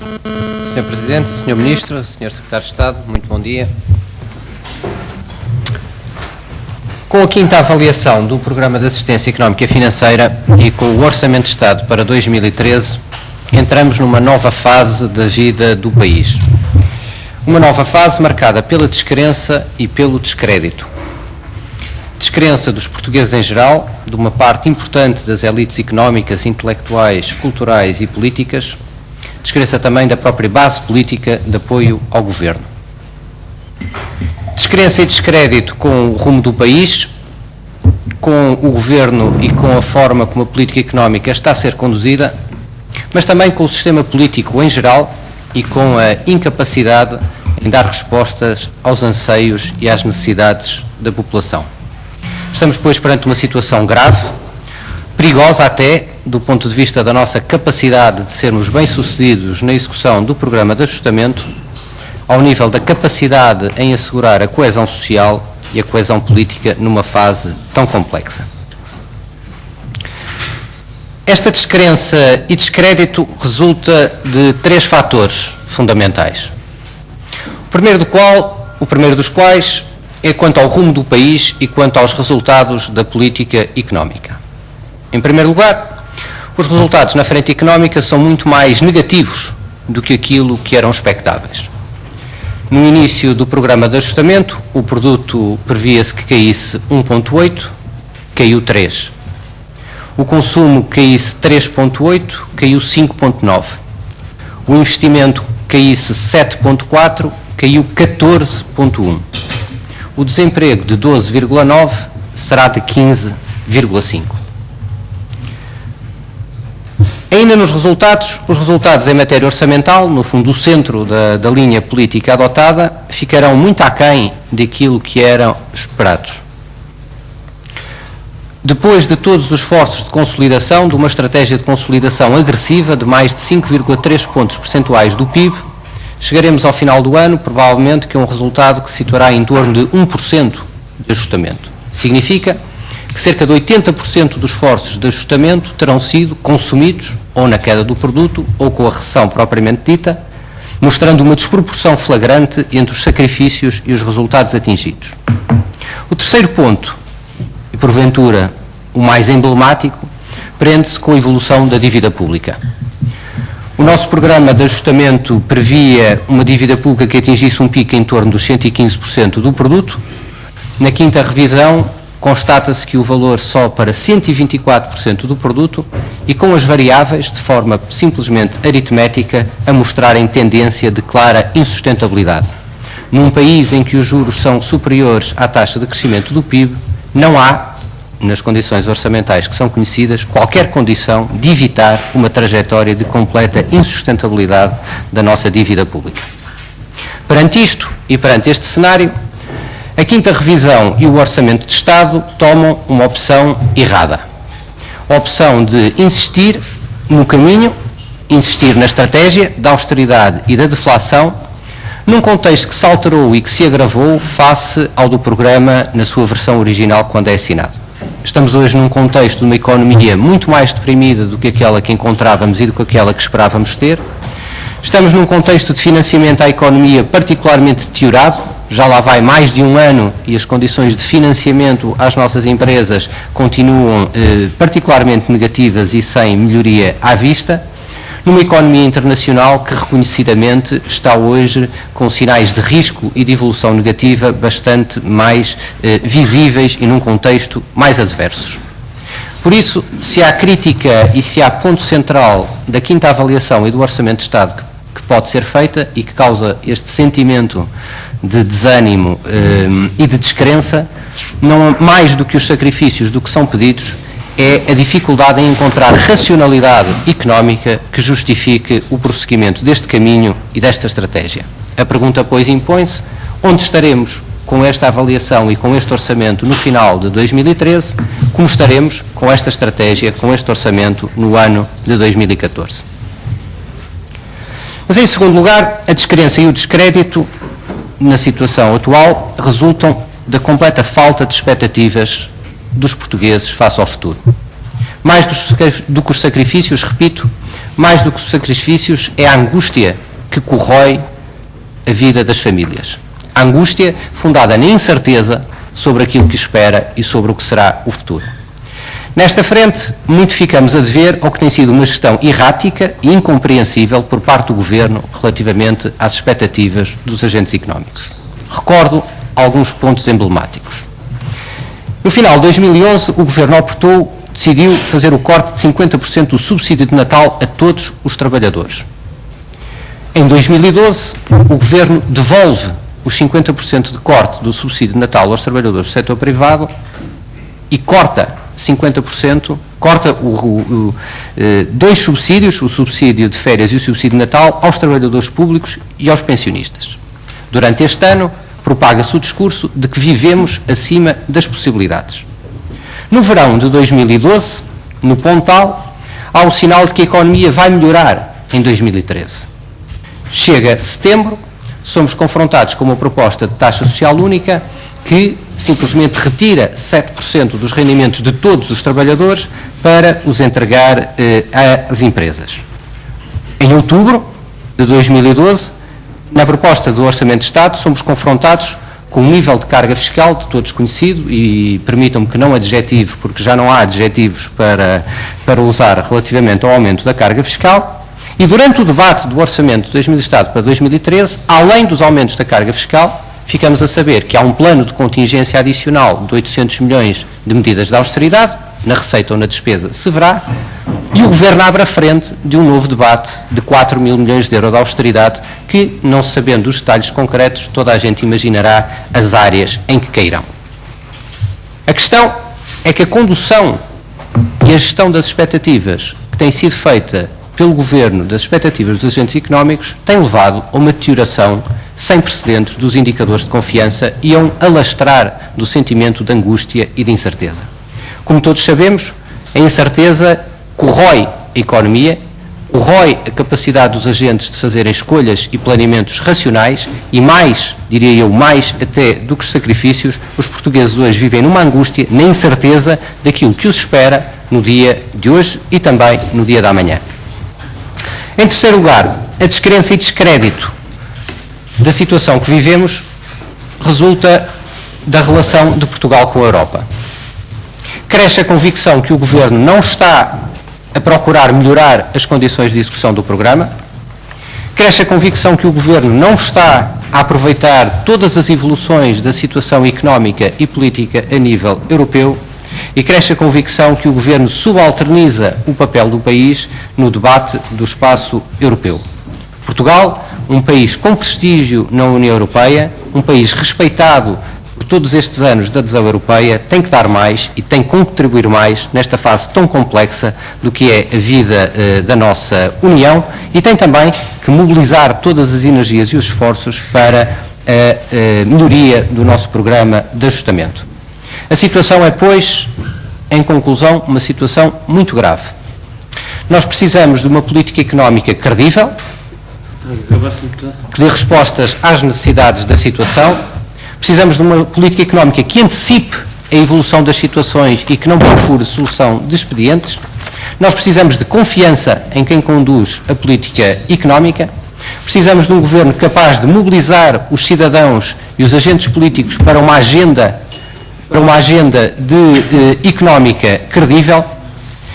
Sr. Presidente, Sr. Ministro, Sr. Secretário de Estado, muito bom dia. Com a quinta avaliação do Programa de Assistência Económica e Financeira e com o Orçamento de Estado para 2013, entramos numa nova fase da vida do país. Uma nova fase marcada pela descrença e pelo descrédito. Descrença dos portugueses em geral, de uma parte importante das elites económicas, intelectuais, culturais e políticas. Descrença também da própria base política de apoio ao governo. Descrença e descrédito com o rumo do país, com o governo e com a forma como a política económica está a ser conduzida, mas também com o sistema político em geral e com a incapacidade em dar respostas aos anseios e às necessidades da população. Estamos, pois, perante uma situação grave, perigosa até, do ponto de vista da nossa capacidade de sermos bem-sucedidos na execução do programa de ajustamento, ao nível da capacidade em assegurar a coesão social e a coesão política numa fase tão complexa. Esta descrença e descrédito resulta de três fatores fundamentais. O primeiro dos quais é quanto ao rumo do país e quanto aos resultados da política económica. Em primeiro lugar, os resultados na frente económica são muito mais negativos do que aquilo que eram expectáveis. No início do programa de ajustamento, o produto previa-se que caísse 1,8, caiu 3. O consumo caísse 3,8, caiu 5,9. O investimento caísse 7,4, caiu 14,1. O desemprego de 12,9 será de 15,5. Ainda nos resultados, os resultados em matéria orçamental, no fundo o centro da linha política adotada, ficarão muito aquém daquilo que eram esperados. Depois de todos os esforços de consolidação, de uma estratégia de consolidação agressiva de mais de 5,3 pontos percentuais do PIB, chegaremos ao final do ano, provavelmente, que é um resultado que se situará em torno de 1% de ajustamento. Significa que cerca de 80% dos esforços de ajustamento terão sido consumidos ou na queda do produto ou com a recessão propriamente dita, mostrando uma desproporção flagrante entre os sacrifícios e os resultados atingidos. O terceiro ponto, e porventura o mais emblemático, prende-se com a evolução da dívida pública. O nosso programa de ajustamento previa uma dívida pública que atingisse um pico em torno dos 115% do produto. Na quinta revisão, constata-se que o valor sobe para 124% do produto e com as variáveis, de forma simplesmente aritmética, a mostrarem tendência de clara insustentabilidade. Num país em que os juros são superiores à taxa de crescimento do PIB, não há, nas condições orçamentais que são conhecidas, qualquer condição de evitar uma trajetória de completa insustentabilidade da nossa dívida pública. Perante isto e perante este cenário, a quinta revisão e o Orçamento de Estado tomam uma opção errada. A opção de insistir no caminho, insistir na estratégia da austeridade e da deflação, num contexto que se alterou e que se agravou face ao do programa na sua versão original quando é assinado. Estamos hoje num contexto de uma economia muito mais deprimida do que aquela que encontrávamos e do que aquela que esperávamos ter. Estamos num contexto de financiamento à economia particularmente deteriorado. Já lá vai mais de um ano e as condições de financiamento às nossas empresas continuam particularmente negativas e sem melhoria à vista, numa economia internacional que reconhecidamente está hoje com sinais de risco e de evolução negativa bastante mais visíveis e num contexto mais adversos. Por isso, se há crítica e se há ponto central da quinta avaliação e do Orçamento de Estado que pode ser feita e que causa este sentimento de desânimo e de descrença, não mais do que os sacrifícios do que são pedidos, é a dificuldade em encontrar racionalidade económica que justifique o prosseguimento deste caminho e desta estratégia. A pergunta, pois, impõe-se: onde estaremos com esta avaliação e com este orçamento no final de 2013, como estaremos com esta estratégia, com este orçamento no ano de 2014? Mas, em segundo lugar, a descrença e o descrédito na situação atual resultam da completa falta de expectativas dos portugueses face ao futuro. Mais do que os sacrifícios, repito, mais do que os sacrifícios é a angústia que corrói a vida das famílias. A angústia fundada na incerteza sobre aquilo que espera e sobre o que será o futuro. Nesta frente, muito ficamos a dever ao que tem sido uma gestão errática e incompreensível por parte do Governo relativamente às expectativas dos agentes económicos. Recordo alguns pontos emblemáticos. No final de 2011, o Governo decidiu fazer o corte de 50% do subsídio de Natal a todos os trabalhadores. Em 2012, o Governo devolve os 50% de corte do subsídio de Natal aos trabalhadores do setor privado e corta 50%, dois subsídios, o subsídio de férias e o subsídio de Natal, aos trabalhadores públicos e aos pensionistas. Durante este ano, propaga-se o discurso de que vivemos acima das possibilidades. No verão de 2012, no Pontal, há o sinal de que a economia vai melhorar em 2013. Chega setembro, somos confrontados com uma proposta de taxa social única que simplesmente retira 7% dos rendimentos de todos os trabalhadores para os entregar às empresas. Em outubro de 2012, na proposta do Orçamento de Estado, somos confrontados com um nível de carga fiscal de todos conhecido, e permitam-me que não adjetivo, porque já não há adjetivos para usar relativamente ao aumento da carga fiscal, e durante o debate do Orçamento de 2000 de Estado para 2013, além dos aumentos da carga fiscal, ficamos a saber que há um plano de contingência adicional de 800 milhões de medidas de austeridade, na receita ou na despesa se verá, e o Governo abre a frente de um novo debate de 4 mil milhões de euros de austeridade que, não sabendo os detalhes concretos, toda a gente imaginará as áreas em que cairão. A questão é que a condução e a gestão das expectativas que tem sido feita pelo Governo das expectativas dos agentes económicos tem levado a uma deterioração sem precedentes dos indicadores de confiança e a um alastrar do sentimento de angústia e de incerteza. Como todos sabemos, a incerteza corrói a economia, corrói a capacidade dos agentes de fazerem escolhas e planeamentos racionais e mais, diria eu, mais até do que os sacrifícios, os portugueses hoje vivem numa angústia, na incerteza daquilo que os espera no dia de hoje e também no dia da amanhã. Em terceiro lugar, a descrença e descrédito da situação que vivemos resulta da relação de Portugal com a Europa. Cresce a convicção que o Governo não está a procurar melhorar as condições de execução do programa, cresce a convicção que o Governo não está a aproveitar todas as evoluções da situação económica e política a nível europeu e cresce a convicção que o Governo subalterniza o papel do país no debate do espaço europeu. Portugal, um país com prestígio na União Europeia, um país respeitado por todos estes anos da adesão europeia, tem que dar mais e tem que contribuir mais nesta fase tão complexa do que é a vida da nossa União e tem também que mobilizar todas as energias e os esforços para a melhoria do nosso programa de ajustamento. A situação é, pois, em conclusão, uma situação muito grave. Nós precisamos de uma política económica credível, que dê respostas às necessidades da situação. Precisamos de uma política económica que antecipe a evolução das situações e que não procure solução de expedientes. Nós precisamos de confiança em quem conduz a política económica. Precisamos de um governo capaz de mobilizar os cidadãos e os agentes políticos para uma agenda económica credível.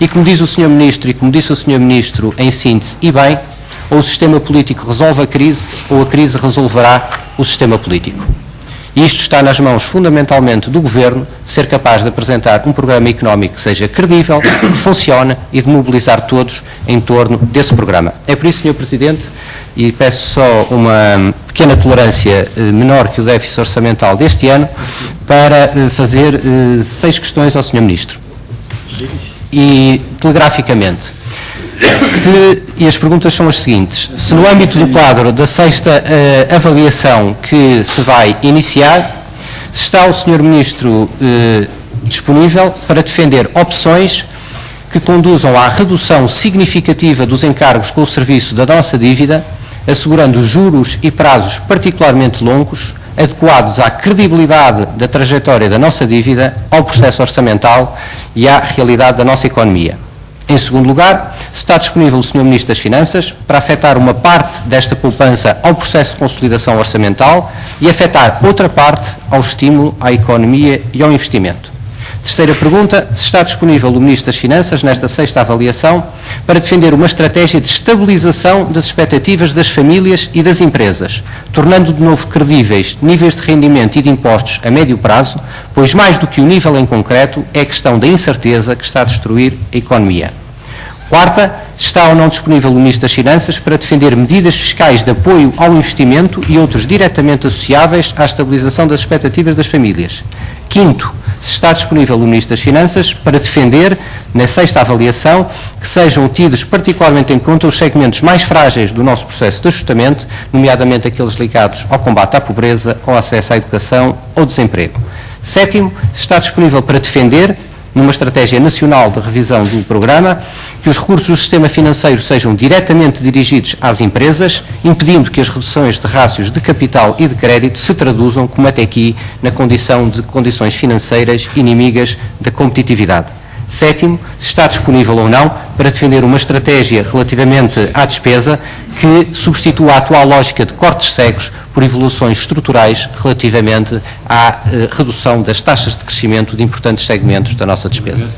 E como diz o Sr. Ministro e como disse o Sr. Ministro em síntese e bem, ou o sistema político resolve a crise ou a crise resolverá o sistema político. E isto está nas mãos fundamentalmente do Governo de ser capaz de apresentar um programa económico que seja credível, que funcione e de mobilizar todos em torno desse programa. É por isso, Sr. Presidente, e peço só uma pequena tolerância menor que o déficit orçamental deste ano, para fazer 6 questões ao Sr. Ministro. E, telegraficamente, e as perguntas são as seguintes: se no âmbito do quadro da 6ª avaliação que se vai iniciar, se está o Sr. Ministro disponível para defender opções que conduzam à redução significativa dos encargos com o serviço da nossa dívida, assegurando juros e prazos particularmente longos, adequados à credibilidade da trajetória da nossa dívida, ao processo orçamental e à realidade da nossa economia. Em segundo lugar, se está disponível o Sr. Ministro das Finanças para afetar uma parte desta poupança ao processo de consolidação orçamental e afetar outra parte ao estímulo à economia e ao investimento. Terceira pergunta, se está disponível o Ministro das Finanças, nesta sexta avaliação, para defender uma estratégia de estabilização das expectativas das famílias e das empresas, tornando de novo credíveis níveis de rendimento e de impostos a médio prazo, pois mais do que o nível em concreto é a questão da incerteza que está a destruir a economia. Quarta, se está ou não disponível o Ministro das Finanças para defender medidas fiscais de apoio ao investimento e outros diretamente associáveis à estabilização das expectativas das famílias. Quinto, se está disponível o Ministro das Finanças para defender, na sexta avaliação, que sejam tidos particularmente em conta os segmentos mais frágeis do nosso processo de ajustamento, nomeadamente aqueles ligados ao combate à pobreza, ao acesso à educação ou desemprego. Sétimo, se está disponível para defender, numa estratégia nacional de revisão do programa, que os recursos do sistema financeiro sejam diretamente dirigidos às empresas, impedindo que as reduções de rácios de capital e de crédito se traduzam, como até aqui, na condição de condições financeiras inimigas da competitividade. Sétimo, se está disponível ou não para defender uma estratégia relativamente à despesa que substitua a atual lógica de cortes cegos por evoluções estruturais relativamente à redução das taxas de crescimento de importantes segmentos da nossa despesa.